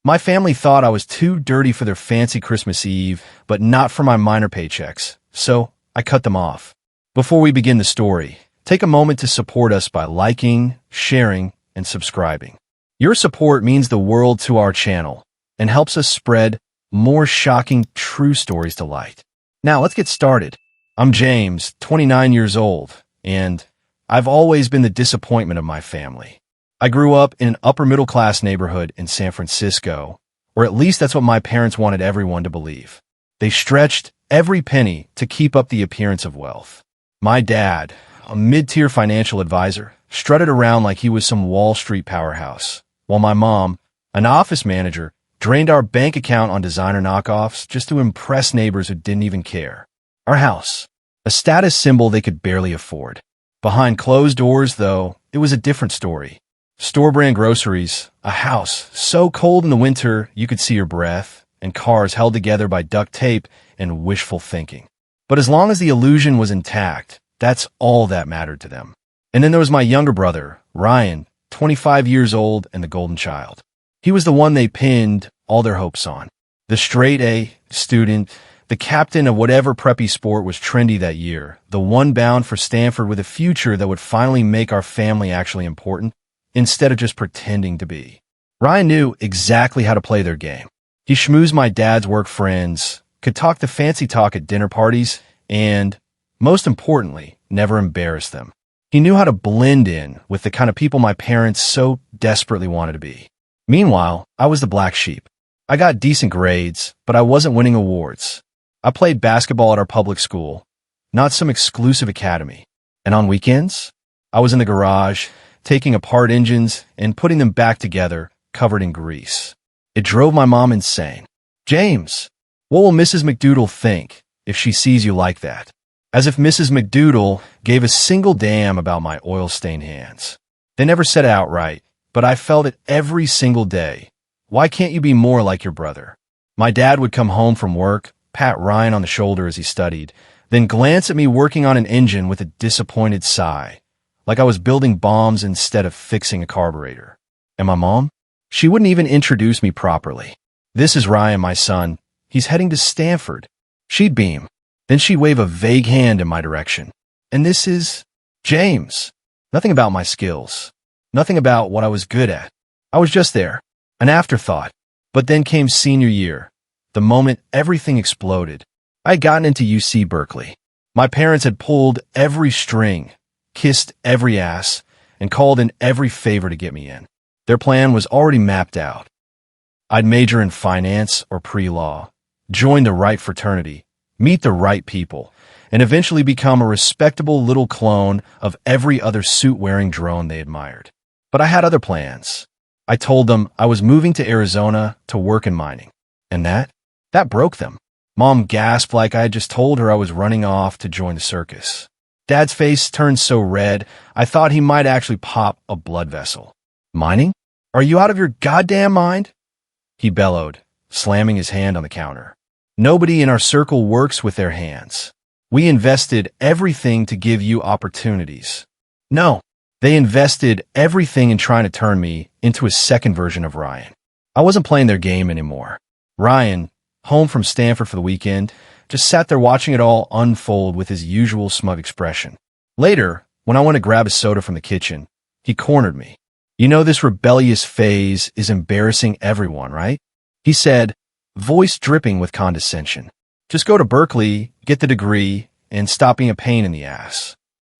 My family thought I was too dirty for their fancy Christmas Eve, but not for my minor paychecks, so I cut them off. Before we begin the story, take a moment to support us by liking, sharing, and subscribing. Your support means the world to our channel and helps us spread more shocking true stories to light. Now, let's get started. I'm James, 29 years old, and I've always been the disappointment of my family. I grew up in an upper-middle-class neighborhood in San Francisco, or at least that's what my parents wanted everyone to believe. They stretched every penny to keep up the appearance of wealth. My dad, a mid-tier financial advisor, strutted around like he was some Wall Street powerhouse, while my mom, an office manager, drained our bank account on designer knockoffs just to impress neighbors who didn't even care. Our house, a status symbol they could barely afford. Behind closed doors, though, it was a different story. Store-brand groceries, a house so cold in the winter you could see your breath, and cars held together by duct tape and wishful thinking. But as long as the illusion was intact, that's all that mattered to them. And then there was my younger brother, Ryan, 25 years old and the golden child. He was the one they pinned all their hopes on. The straight-A student, the captain of whatever preppy sport was trendy that year, the one bound for Stanford with a future that would finally make our family actually important, instead of just pretending to be. Ryan knew exactly how to play their game. He schmoozed my dad's work friends, could talk the fancy talk at dinner parties, and, most importantly, never embarrassed them. He knew how to blend in with the kind of people my parents so desperately wanted to be. Meanwhile, I was the black sheep. I got decent grades, but I wasn't winning awards. I played basketball at our public school, not some exclusive academy. And on weekends, I was in the garage, taking apart engines and putting them back together, covered in grease. It drove my mom insane. James, what will Mrs. McDoodle think if she sees you like that? As if Mrs. McDoodle gave a single damn about my oil-stained hands. They never said it outright, but I felt it every single day. Why can't you be more like your brother? My dad would come home from work, pat Ryan on the shoulder as he studied, then glance at me working on an engine with a disappointed sigh, like I was building bombs instead of fixing a carburetor. And my mom? She wouldn't even introduce me properly. This is Ryan, my son. He's heading to Stanford. She'd beam. Then she'd wave a vague hand in my direction. And this is James. Nothing about my skills. Nothing about what I was good at. I was just there. An afterthought. But then came senior year. The moment everything exploded. I had gotten into UC Berkeley. My parents had pulled every string, kissed every ass, and called in every favor to get me in. Their plan was already mapped out. I'd major in finance or pre-law, join the right fraternity, meet the right people, and eventually become a respectable little clone of every other suit-wearing drone they admired. But I had other plans. I told them I was moving to Arizona to work in mining. And that broke them. Mom gasped like I had just told her I was running off to join the circus. Dad's face turned so red, I thought he might actually pop a blood vessel. Mining? Are you out of your goddamn mind? He bellowed, slamming his hand on the counter. Nobody in our circle works with their hands. We invested everything to give you opportunities. No, they invested everything in trying to turn me into a second version of Ryan. I wasn't playing their game anymore. Ryan, home from Stanford for the weekend, just sat there watching it all unfold with his usual smug expression. Later, when I went to grab a soda from the kitchen, he cornered me. You know this rebellious phase is embarrassing everyone, right? He said, voice dripping with condescension. Just go to Berkeley, get the degree, and stop being a pain in the ass.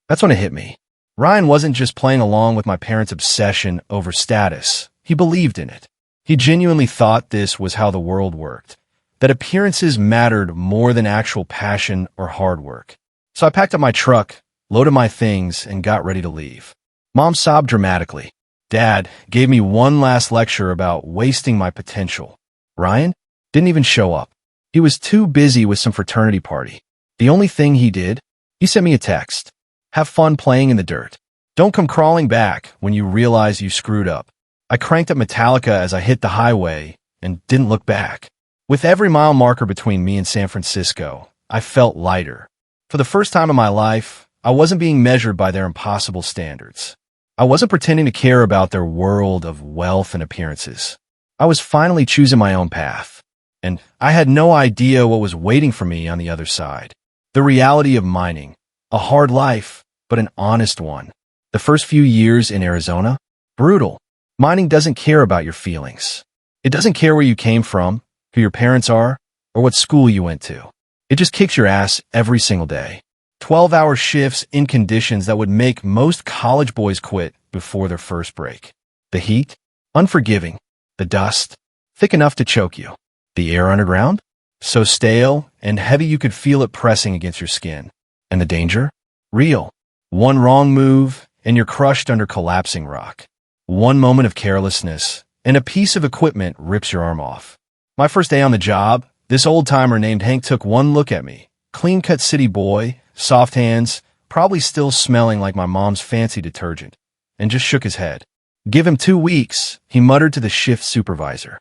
That's when it hit me. Ryan wasn't just playing along with my parents' obsession over status. He believed in it. He genuinely thought this was how the world worked, that appearances mattered more than actual passion or hard work. So I packed up my truck, loaded my things, and got ready to leave. Mom sobbed dramatically. Dad gave me one last lecture about wasting my potential. Ryan didn't even show up. He was too busy with some fraternity party. The only thing he did, he sent me a text. Have fun playing in the dirt. Don't come crawling back when you realize you screwed up. I cranked up Metallica as I hit the highway and didn't look back. With every mile marker between me and San Francisco, I felt lighter. For the first time in my life, I wasn't being measured by their impossible standards. I wasn't pretending to care about their world of wealth and appearances. I was finally choosing my own path, and I had no idea what was waiting for me on the other side. The reality of mining, a hard life, but an honest one. The first few years in Arizona, brutal. Mining doesn't care about your feelings. It doesn't care where you came from, who your parents are, or what school you went to. It just kicks your ass every single day. 12-hour shifts in conditions that would make most college boys quit before their first break. The heat, unforgiving. The dust, thick enough to choke you. The air underground, so stale and heavy you could feel it pressing against your skin. And the danger? Real. One wrong move, and you're crushed under collapsing rock. One moment of carelessness, and a piece of equipment rips your arm off. My first day on the job, this old-timer named Hank took one look at me. Clean-cut city boy, soft hands, probably still smelling like my mom's fancy detergent, and just shook his head. Give him 2 weeks, he muttered to the shift supervisor.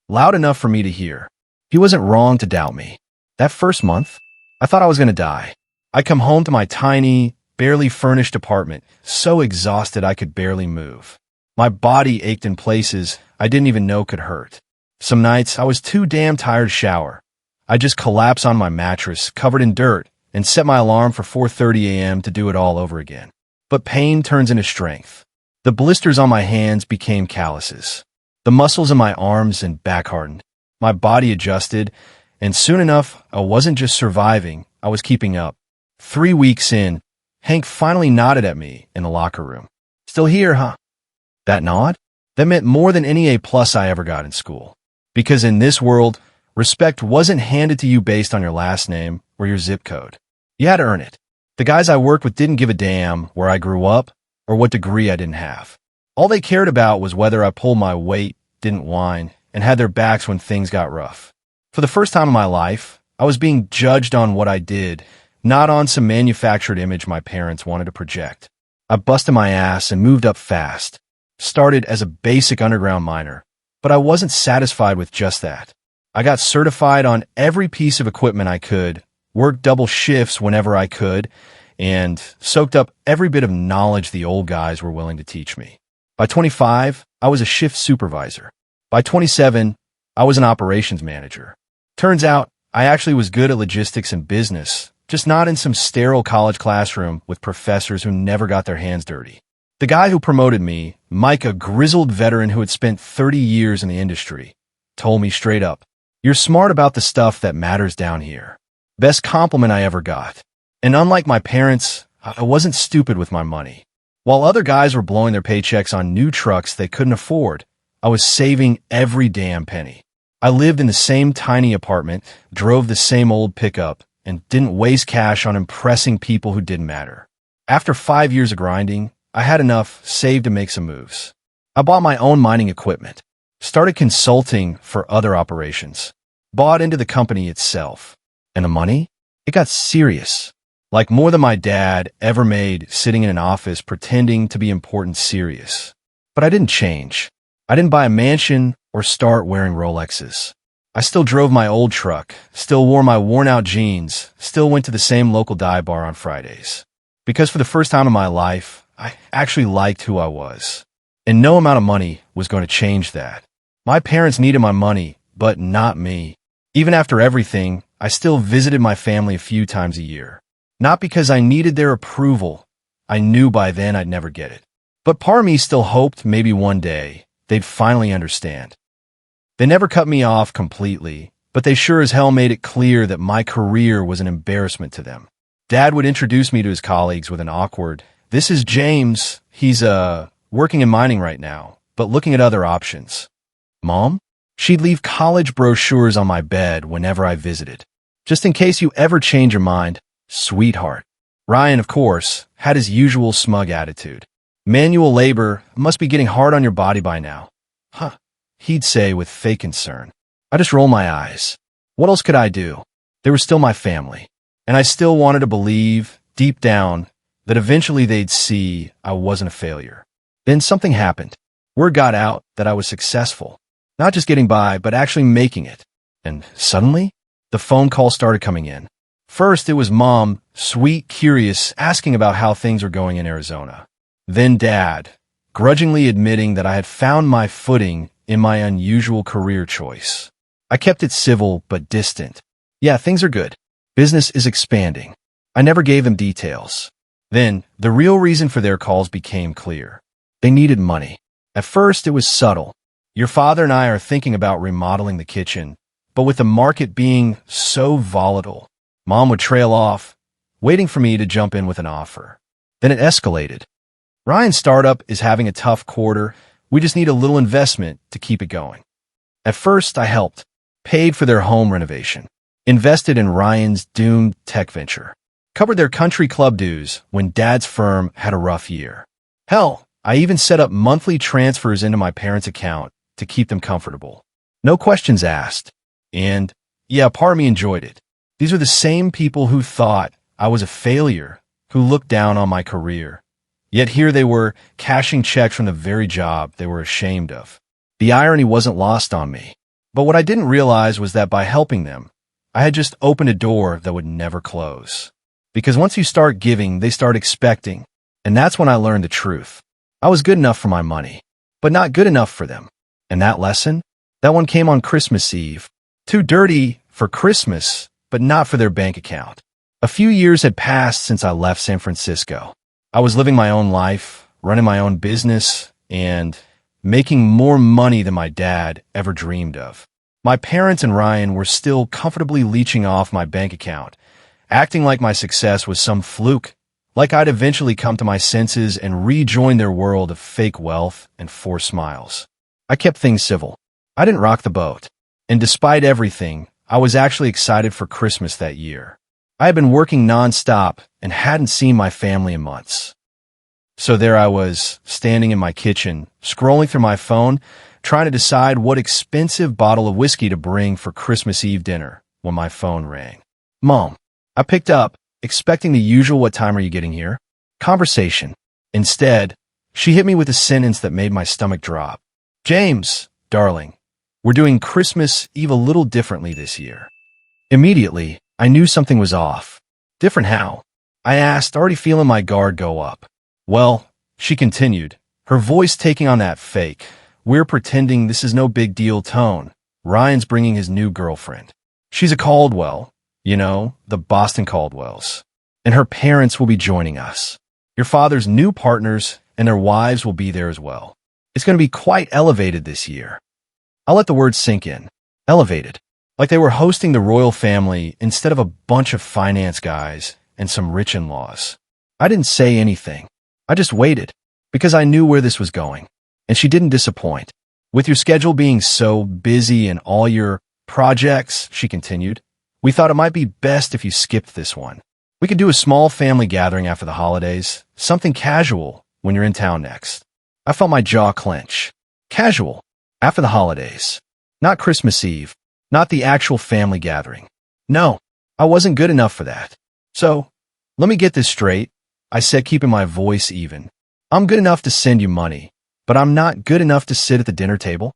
Loud enough for me to hear. He wasn't wrong to doubt me. That first month, I thought I was going to die. I come home to my tiny, barely furnished apartment, so exhausted I could barely move. My body ached in places I didn't even know could hurt. Some nights, I was too damn tired to shower. I'd just collapse on my mattress, covered in dirt, and set my alarm for 4:30 a.m. to do it all over again. But pain turns into strength. The blisters on my hands became calluses. The muscles in my arms and back hardened. My body adjusted, and soon enough, I wasn't just surviving, I was keeping up. 3 weeks in, Hank finally nodded at me in the locker room. Still here, huh? That nod? That meant more than any A+ I ever got in school. Because in this world, respect wasn't handed to you based on your last name or your zip code. You had to earn it. The guys I worked with didn't give a damn where I grew up or what degree I didn't have. All they cared about was whether I pulled my weight, didn't whine, and had their backs when things got rough. For the first time in my life, I was being judged on what I did, not on some manufactured image my parents wanted to project. I busted my ass and moved up fast. Started as a basic underground miner, but I wasn't satisfied with just that. I got certified on every piece of equipment I could, worked double shifts whenever I could, and soaked up every bit of knowledge the old guys were willing to teach me. By 25, I was a shift supervisor. By 27, I was an operations manager. Turns out, I actually was good at logistics and business, just not in some sterile college classroom with professors who never got their hands dirty. The guy who promoted me, Mike, a grizzled veteran who had spent 30 years in the industry, told me straight up, "You're smart about the stuff that matters down here." Best compliment I ever got. And unlike my parents, I wasn't stupid with my money. While other guys were blowing their paychecks on new trucks they couldn't afford, I was saving every damn penny. I lived in the same tiny apartment, drove the same old pickup, and didn't waste cash on impressing people who didn't matter. After 5 years of grinding, I had enough saved to make some moves. I bought my own mining equipment, started consulting for other operations, bought into the company itself. And the money? It got serious. Like more than my dad ever made sitting in an office pretending to be important serious. But I didn't change. I didn't buy a mansion or start wearing Rolexes. I still drove my old truck, still wore my worn-out jeans, still went to the same local dive bar on Fridays. Because for the first time in my life, I actually liked who I was. And no amount of money was going to change that. My parents needed my money, but not me. Even after everything, I still visited my family a few times a year. Not because I needed their approval. I knew by then I'd never get it. But part of me still hoped maybe one day they'd finally understand. They never cut me off completely, but they sure as hell made it clear that my career was an embarrassment to them. Dad would introduce me to his colleagues with an awkward, "This is James. He's, working in mining right now, but looking at other options." Mom? She'd leave college brochures on my bed whenever I visited. "Just in case you ever change your mind, sweetheart." Ryan, of course, had his usual smug attitude. "Manual labor must be getting hard on your body by now." "Huh," he'd say with fake concern. I just rolled my eyes. What else could I do? They were still my family. And I still wanted to believe, deep down, that eventually they'd see I wasn't a failure. Then something happened. Word got out that I was successful. Not just getting by, but actually making it. And suddenly, the phone calls started coming in. First, it was Mom, sweet, curious, asking about how things were going in Arizona. Then Dad, grudgingly admitting that I had found my footing in my unusual career choice. I kept it civil but distant. Yeah, things are good. Business is expanding. I never gave them details. Then, the real reason for their calls became clear. They needed money. At first, it was subtle. Your father and I are thinking about remodeling the kitchen, but with the market being so volatile, Mom would trail off, waiting for me to jump in with an offer. Then it escalated. Ryan's startup is having a tough quarter. We just need a little investment to keep it going. At first, I helped, paid for their home renovation, invested in Ryan's doomed tech venture, covered their country club dues when Dad's firm had a rough year. Hell, I even set up monthly transfers into my parents' account to keep them comfortable. No questions asked. And, yeah, part of me enjoyed it. These are the same people who thought I was a failure, who looked down on my career. Yet here they were, cashing checks from the very job they were ashamed of. The irony wasn't lost on me. But what I didn't realize was that by helping them, I had just opened a door that would never close. Because once you start giving, they start expecting. And that's when I learned the truth. I was good enough for my money, but not good enough for them. And that lesson? That one came on Christmas Eve. Too dirty for Christmas, but not for their bank account. A few years had passed since I left San Francisco. I was living my own life, running my own business, and making more money than my dad ever dreamed of. My parents and Ryan were still comfortably leeching off my bank account, acting like my success was some fluke, like I'd eventually come to my senses and rejoin their world of fake wealth and forced smiles. I kept things civil. I didn't rock the boat. And despite everything, I was actually excited for Christmas that year. I had been working nonstop and hadn't seen my family in months. So there I was, standing in my kitchen, scrolling through my phone, trying to decide what expensive bottle of whiskey to bring for Christmas Eve dinner when my phone rang. Mom. I picked up, expecting the usual "what time are you getting here?" conversation. Instead, she hit me with a sentence that made my stomach drop. "James, darling, we're doing Christmas Eve a little differently this year." Immediately, I knew something was off. Different how? I asked, already feeling my guard go up. "Well," she continued, her voice taking on that fake, "we're pretending this is no big deal" tone. "Ryan's bringing his new girlfriend. She's a Caldwell, you know, the Boston Caldwells. And her parents will be joining us. Your father's new partners and their wives will be there as well. It's going to be quite elevated this year." I'll let the words sink in. Elevated. Like they were hosting the royal family instead of a bunch of finance guys and some rich in-laws. I didn't say anything. I just waited, because I knew where this was going. And she didn't disappoint. "With your schedule being so busy and all your projects," she continued, "we thought it might be best if you skipped this one. We could do a small family gathering after the holidays, something casual when you're in town next." I felt my jaw clench. Casual. After the holidays. Not Christmas Eve. Not the actual family gathering. No, I wasn't good enough for that. "So, let me get this straight," I said, keeping my voice even. "I'm good enough to send you money, but I'm not good enough to sit at the dinner table?"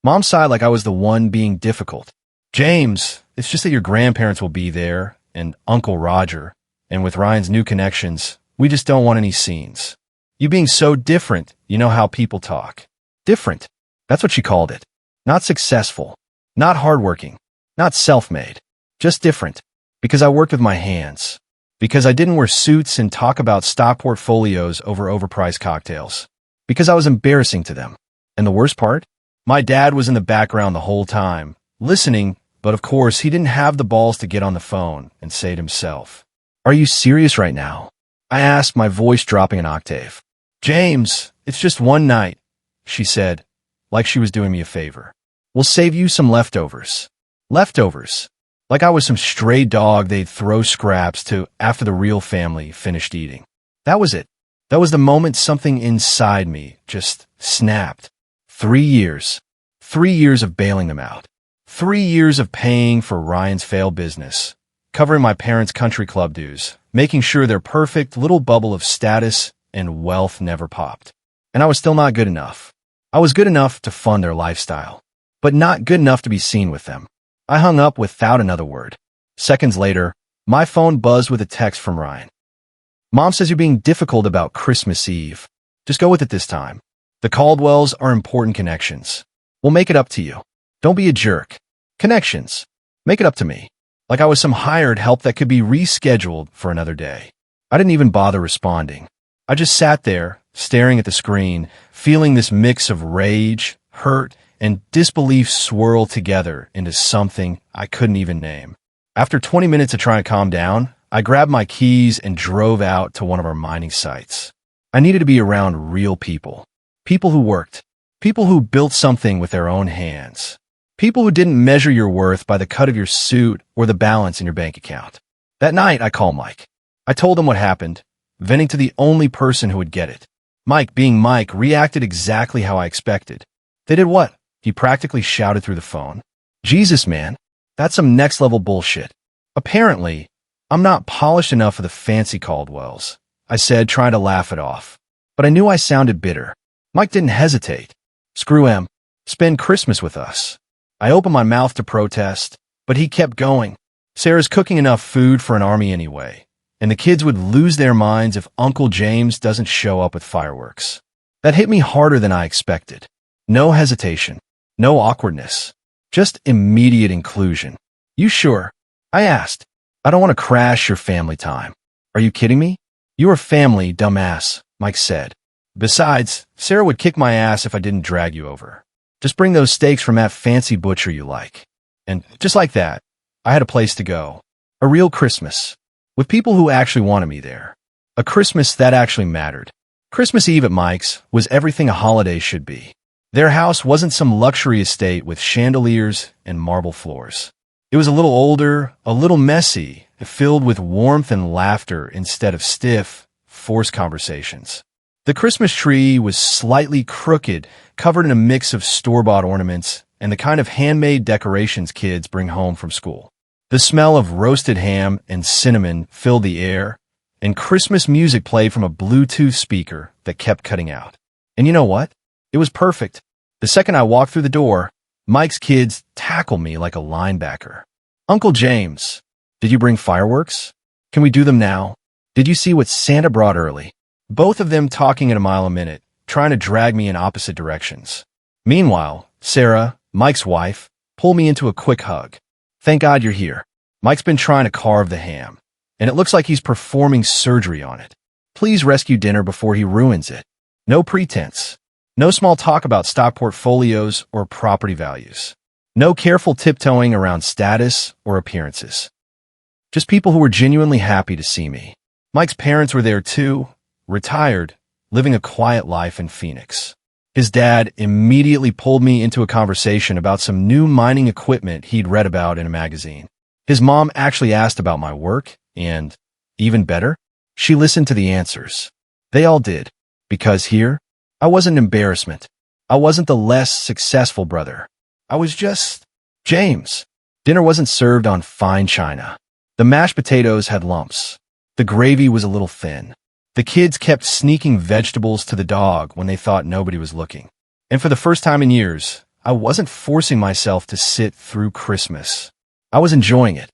Mom sighed like I was the one being difficult. "James, it's just that your grandparents will be there, and Uncle Roger, and with Ryan's new connections, we just don't want any scenes. You being so different, you know how people talk." Different. That's what she called it. Not successful. Not hardworking. Not self-made. Just different. Because I worked with my hands. Because I didn't wear suits and talk about stock portfolios over overpriced cocktails. Because I was embarrassing to them. And the worst part? My dad was in the background the whole time, listening, but of course he didn't have the balls to get on the phone and say it himself. "Are you serious right now?" I asked, my voice dropping an octave. "James, it's just one night," she said, like she was doing me a favor. "We'll save you some leftovers." Leftovers. Like I was some stray dog they'd throw scraps to after the real family finished eating. That was it. That was the moment something inside me just snapped. 3 years. 3 years of bailing them out. 3 years of paying for Ryan's failed business, covering my parents' country club dues, making sure their perfect little bubble of status and wealth never popped. And I was still not good enough. I was good enough to fund their lifestyle, but not good enough to be seen with them. I hung up without another word. Seconds later, my phone buzzed with a text from Ryan. "Mom says you're being difficult about Christmas Eve. Just go with it this time. The Caldwells are important connections. We'll make it up to you. Don't be a jerk. Connections. Make it up to me. Like I was some hired help that could be rescheduled for another day. I didn't even bother responding. I just sat there, staring at the screen, feeling this mix of rage, hurt, and disbelief swirl together into something I couldn't even name. After 20 minutes of trying to calm down, I grabbed my keys and drove out to one of our mining sites. I needed to be around real people. People who worked. People who built something with their own hands. People who didn't measure your worth by the cut of your suit or the balance in your bank account. That night, I called Mike. I told him what happened, venting to the only person who would get it. Mike, being Mike, reacted exactly how I expected. They did what? He practically shouted through the phone. Jesus, man, that's some next-level bullshit. Apparently, I'm not polished enough for the fancy Caldwells, I said, trying to laugh it off. But I knew I sounded bitter. Mike didn't hesitate. Screw him. Spend Christmas with us. I opened my mouth to protest, but he kept going. Sarah's cooking enough food for an army anyway, and the kids would lose their minds if Uncle James doesn't show up with fireworks. That hit me harder than I expected. No hesitation. No awkwardness. Just immediate inclusion. You sure? I asked. I don't want to crash your family time. Are you kidding me? You are family, dumbass, Mike said. Besides, Sarah would kick my ass if I didn't drag you over. Just bring those steaks from that fancy butcher you like. And just like that, I had a place to go. A real Christmas. With people who actually wanted me there. A Christmas that actually mattered. Christmas Eve at Mike's was everything a holiday should be. Their house wasn't some luxury estate with chandeliers and marble floors. It was a little older, a little messy, filled with warmth and laughter instead of stiff, forced conversations. The Christmas tree was slightly crooked, covered in a mix of store-bought ornaments and the kind of handmade decorations kids bring home from school. The smell of roasted ham and cinnamon filled the air, and Christmas music played from a Bluetooth speaker that kept cutting out. And you know what? It was perfect. The second I walked through the door, Mike's kids tackled me like a linebacker. Uncle James, did you bring fireworks? Can we do them now? Did you see what Santa brought early? Both of them talking at a mile a minute, trying to drag me in opposite directions. Meanwhile, Sarah, Mike's wife, pulled me into a quick hug. Thank God you're here. Mike's been trying to carve the ham, and it looks like he's performing surgery on it. Please rescue dinner before he ruins it. No pretense. No small talk about stock portfolios or property values. No careful tiptoeing around status or appearances. Just people who were genuinely happy to see me. Mike's parents were there too, retired, living a quiet life in Phoenix. His dad immediately pulled me into a conversation about some new mining equipment he'd read about in a magazine. His mom actually asked about my work, and, even better, she listened to the answers. They all did, because here, I wasn't an embarrassment. I wasn't the less successful brother. I was just James. Dinner wasn't served on fine china. The mashed potatoes had lumps. The gravy was a little thin. The kids kept sneaking vegetables to the dog when they thought nobody was looking. And for the first time in years, I wasn't forcing myself to sit through Christmas. I was enjoying it.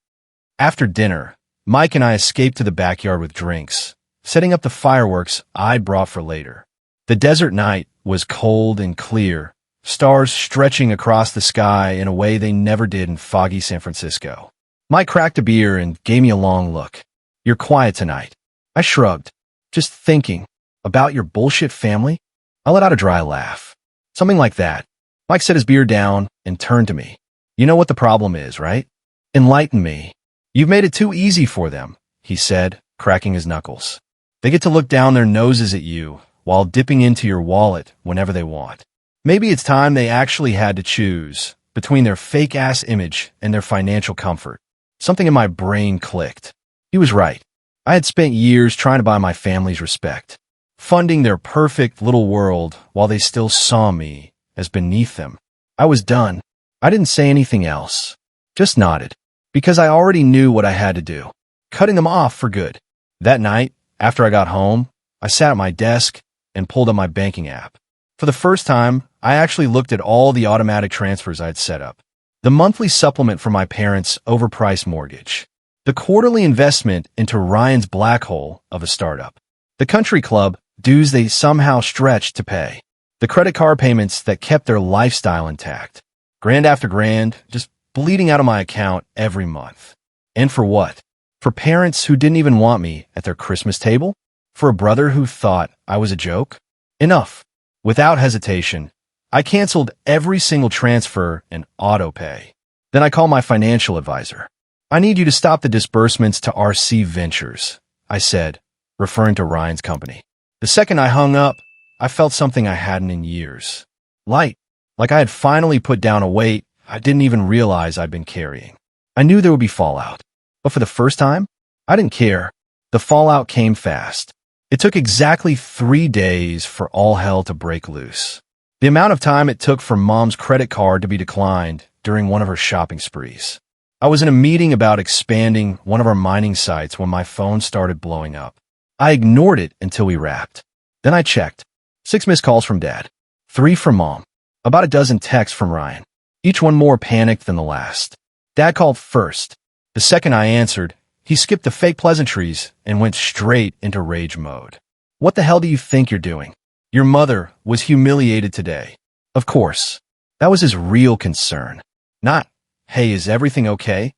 After dinner, Mike and I escaped to the backyard with drinks, setting up the fireworks I'd brought for later. The desert night was cold and clear, stars stretching across the sky in a way they never did in foggy San Francisco. Mike cracked a beer and gave me a long look. You're quiet tonight. I shrugged. Just thinking about your bullshit family? I let out a dry laugh. Something like that. Mike set his beer down and turned to me. You know what the problem is, right? Enlighten me. You've made it too easy for them, he said, cracking his knuckles. They get to look down their noses at you while dipping into your wallet whenever they want. Maybe it's time they actually had to choose between their fake-ass image and their financial comfort. Something in my brain clicked. He was right. I had spent years trying to buy my family's respect, funding their perfect little world while they still saw me as beneath them. I was done. I didn't say anything else, just nodded, because I already knew what I had to do, cutting them off for good. That night, after I got home, I sat at my desk and pulled up my banking app. For the first time, I actually looked at all the automatic transfers I'd set up. The monthly supplement for my parents' overpriced mortgage. The quarterly investment into Ryan's black hole of a startup. The country club dues they somehow stretched to pay. The credit card payments that kept their lifestyle intact. Grand after grand, just bleeding out of my account every month. And for what? For parents who didn't even want me at their Christmas table? For a brother who thought I was a joke? Enough. Without hesitation, I canceled every single transfer and auto pay. Then I called my financial advisor. I need you to stop the disbursements to RC Ventures, I said, referring to Ryan's company. The second I hung up, I felt something I hadn't in years. Light, like I had finally put down a weight I didn't even realize I'd been carrying. I knew there would be fallout, but for the first time, I didn't care. The fallout came fast. It took exactly 3 days for all hell to break loose. The amount of time it took for Mom's credit card to be declined during one of her shopping sprees. I was in a meeting about expanding one of our mining sites when my phone started blowing up. I ignored it until we wrapped. Then I checked. 6 missed calls from Dad. 3 from Mom. About a dozen texts from Ryan. Each one more panicked than the last. Dad called first. The second I answered, he skipped the fake pleasantries and went straight into rage mode. What the hell do you think you're doing? Your mother was humiliated today. Of course. That was his real concern. Not, hey, is everything okay?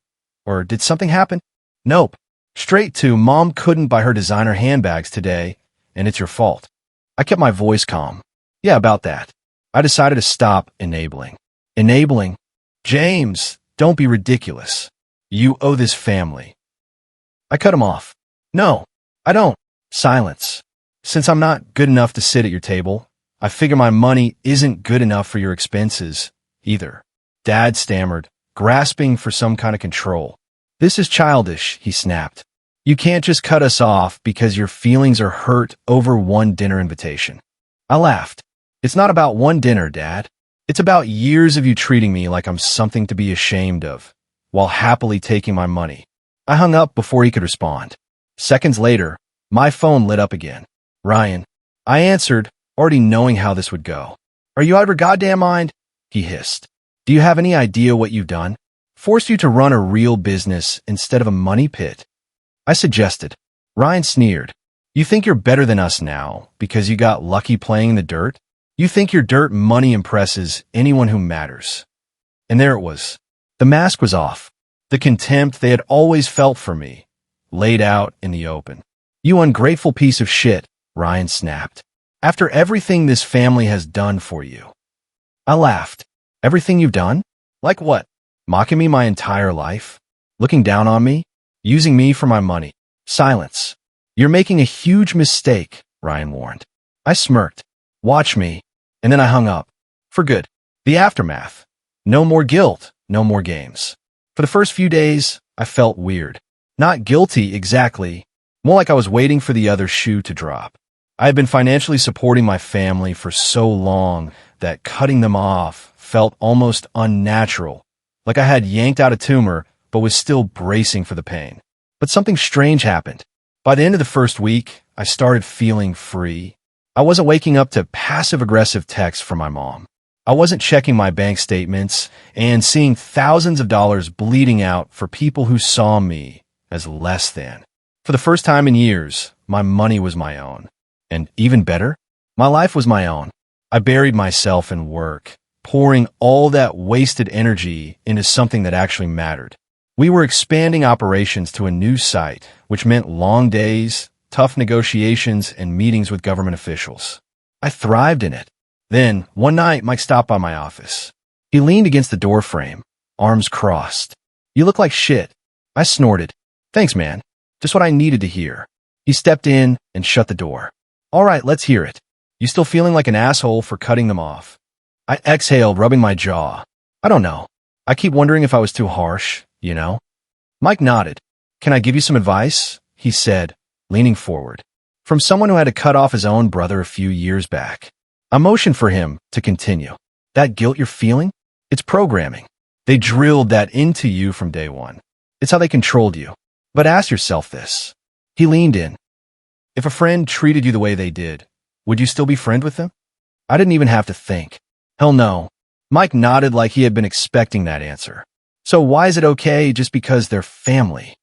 Or did something happen? Nope. Straight to, Mom couldn't buy her designer handbags today, and it's your fault. I kept my voice calm. Yeah, about that. I decided to stop enabling. Enabling? James, don't be ridiculous. You owe this family. I cut him off. No, I don't. Silence. Since I'm not good enough to sit at your table, I figure my money isn't good enough for your expenses, either. Dad stammered, grasping for some kind of control. This is childish, he snapped. You can't just cut us off because your feelings are hurt over one dinner invitation. I laughed. It's not about one dinner, Dad. It's about years of you treating me like I'm something to be ashamed of, while happily taking my money. I hung up before he could respond. Seconds later, my phone lit up again. Ryan. I answered, already knowing how this would go. Are you out of your goddamn mind? He hissed. Do you have any idea what you've done? Forced you to run a real business instead of a money pit. I suggested. Ryan sneered. You think you're better than us now because you got lucky playing in the dirt? You think your dirt money impresses anyone who matters. And there it was. The mask was off. The contempt they had always felt for me, laid out in the open. You ungrateful piece of shit, Ryan snapped. After everything this family has done for you. I laughed. Everything you've done? Like what? Mocking me my entire life? Looking down on me? Using me for my money? Silence. You're making a huge mistake, Ryan warned. I smirked. Watch me. And then I hung up. For good. The aftermath. No more guilt. No more games. For the first few days, I felt weird. Not guilty exactly. More like I was waiting for the other shoe to drop. I had been financially supporting my family for so long that cutting them off felt almost unnatural. Like I had yanked out a tumor, but was still bracing for the pain. But something strange happened. By the end of the first week, I started feeling free. I wasn't waking up to passive-aggressive texts from my mom. I wasn't checking my bank statements and seeing thousands of dollars bleeding out for people who saw me as less than. For the first time in years, my money was my own. And even better, my life was my own. I buried myself in work, pouring all that wasted energy into something that actually mattered. We were expanding operations to a new site, which meant long days, tough negotiations, and meetings with government officials. I thrived in it. Then, one night, Mike stopped by my office. He leaned against the door frame, arms crossed. You look like shit. I snorted. Thanks, man. Just what I needed to hear. He stepped in and shut the door. All right, let's hear it. You still feeling like an asshole for cutting them off? I exhaled, rubbing my jaw. I don't know. I keep wondering if I was too harsh, you know? Mike nodded. Can I give you some advice? He said, leaning forward. From someone who had to cut off his own brother a few years back. I motioned for him to continue. That guilt you're feeling? It's programming. They drilled that into you from day one. It's how they controlled you. But ask yourself this. He leaned in. If a friend treated you the way they did, would you still be friends with them? I didn't even have to think. Hell no. Mike nodded like he had been expecting that answer. So why is it okay just because they're family?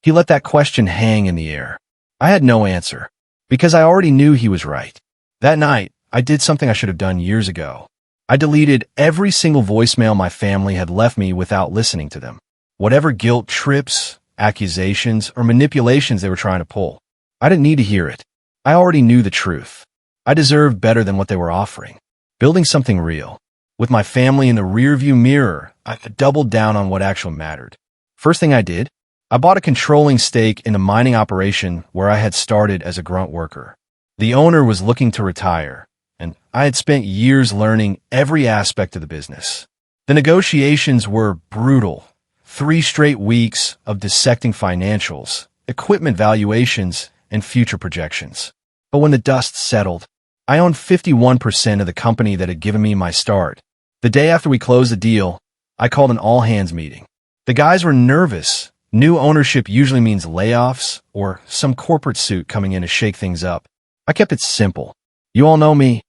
He let that question hang in the air. I had no answer, because I already knew he was right. That night, I did something I should have done years ago. I deleted every single voicemail my family had left me without listening to them. Whatever guilt trips, accusations, or manipulations they were trying to pull, I didn't need to hear it. I already knew the truth. I deserved better than what they were offering. Building something real. With my family in the rearview mirror, I doubled down on what actually mattered. First thing I did, I bought a controlling stake in a mining operation where I had started as a grunt worker. The owner was looking to retire, and I had spent years learning every aspect of the business. The negotiations were brutal. 3 straight weeks of dissecting financials, equipment valuations, and future projections. But when the dust settled, I owned 51% of the company that had given me my start. The day after we closed the deal, I called an all-hands meeting. The guys were nervous. New ownership usually means layoffs or some corporate suit coming in to shake things up. I kept it simple. You all know me,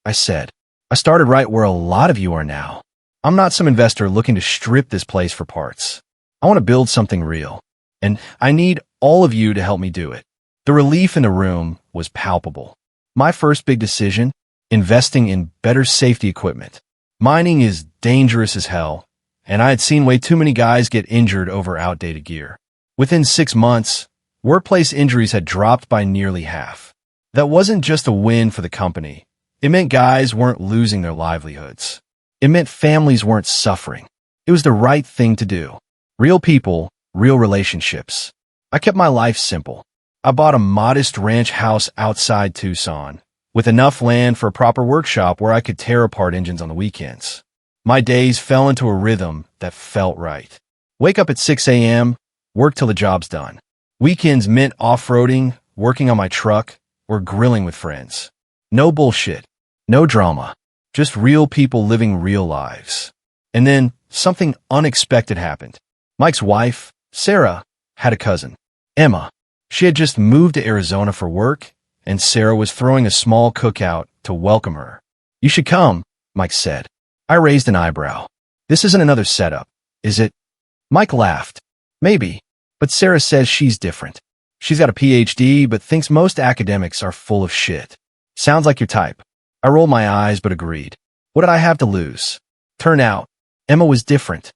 I said. I started right where a lot of you are now. I'm not some investor looking to strip this place for parts. I want to build something real, and I need all of you to help me do it. The relief in the room was palpable. My first big decision, investing in better safety equipment. Mining is dangerous as hell, and I had seen way too many guys get injured over outdated gear. Within 6 months, workplace injuries had dropped by nearly half. That wasn't just a win for the company. It meant guys weren't losing their livelihoods. It meant families weren't suffering. It was the right thing to do. Real people, real relationships. I kept my life simple. I bought a modest ranch house outside Tucson, with enough land for a proper workshop where I could tear apart engines on the weekends. My days fell into a rhythm that felt right. Wake up at 6 a.m., work till the job's done. Weekends meant off-roading, working on my truck, or grilling with friends. No bullshit, no drama, just real people living real lives. And then something unexpected happened. Mike's wife, Sarah, had a cousin, Emma. She had just moved to Arizona for work, and Sarah was throwing a small cookout to welcome her. You should come, Mike said. I raised an eyebrow. This isn't another setup, is it? Mike laughed. Maybe, but Sarah says she's different. She's got a PhD, but thinks most academics are full of shit. Sounds like your type. I rolled my eyes, but agreed. What did I have to lose? Turned out, Emma was different.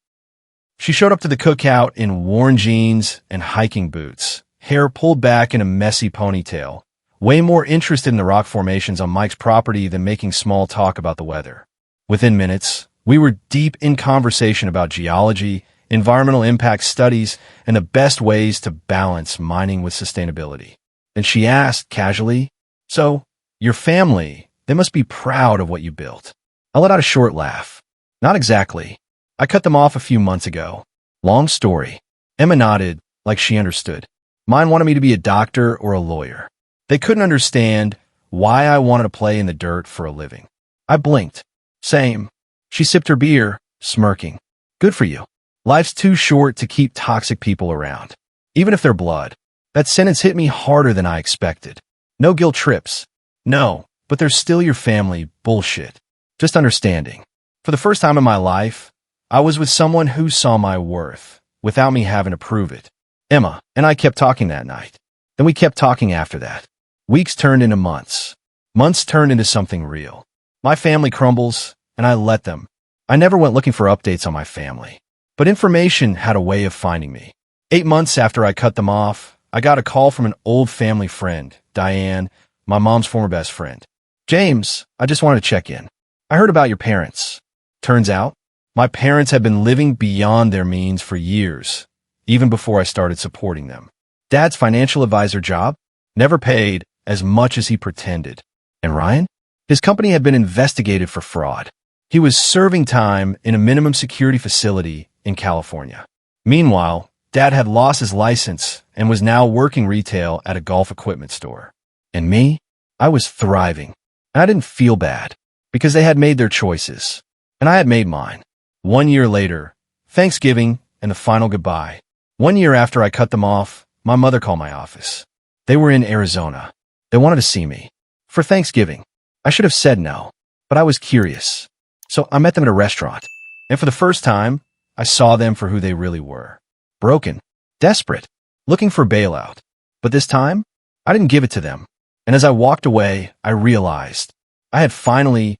She showed up to the cookout in worn jeans and hiking boots, hair pulled back in a messy ponytail, way more interested in the rock formations on Mike's property than making small talk about the weather. Within minutes, we were deep in conversation about geology, environmental impact studies, and the best ways to balance mining with sustainability. And she asked casually, "So, your family, they must be proud of what you built." I let out a short laugh. Not exactly. I cut them off a few months ago. Long story. Emma nodded, like she understood. Mine wanted me to be a doctor or a lawyer. They couldn't understand why I wanted to play in the dirt for a living. I blinked. Same. She sipped her beer, smirking. Good for you. Life's too short to keep toxic people around, even if they're blood. That sentence hit me harder than I expected. No guilt trips. No, but they're still your family bullshit. Just understanding. For the first time in my life, I was with someone who saw my worth, without me having to prove it. Emma and I kept talking that night. Then we kept talking after that. Weeks turned into months. Months turned into something real. My family crumbles, and I let them. I never went looking for updates on my family. But information had a way of finding me. 8 months after I cut them off, I got a call from an old family friend, Diane, my mom's former best friend. "James, I just wanted to check in. I heard about your parents." Turns out, my parents had been living beyond their means for years, even before I started supporting them. Dad's financial advisor job never paid as much as he pretended. And Ryan? His company had been investigated for fraud. He was serving time in a minimum security facility in California. Meanwhile, Dad had lost his license and was now working retail at a golf equipment store. And me? I was thriving. And I didn't feel bad, because they had made their choices, and I had made mine. 1 year later, Thanksgiving and the final goodbye. 1 year after I cut them off, my mother called my office. They were in Arizona. They wanted to see me. For Thanksgiving. I should have said no, but I was curious. So I met them at a restaurant, and for the first time, I saw them for who they really were. Broken, desperate, looking for bailout. But this time, I didn't give it to them. And as I walked away, I realized I had finally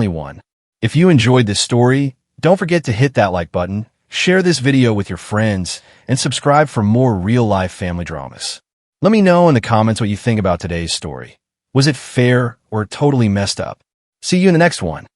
won. If you enjoyed this story, don't forget to hit that like button, share this video with your friends, and subscribe for more real-life family dramas. Let me know in the comments what you think about today's story. Was it fair or totally messed up? See you in the next one.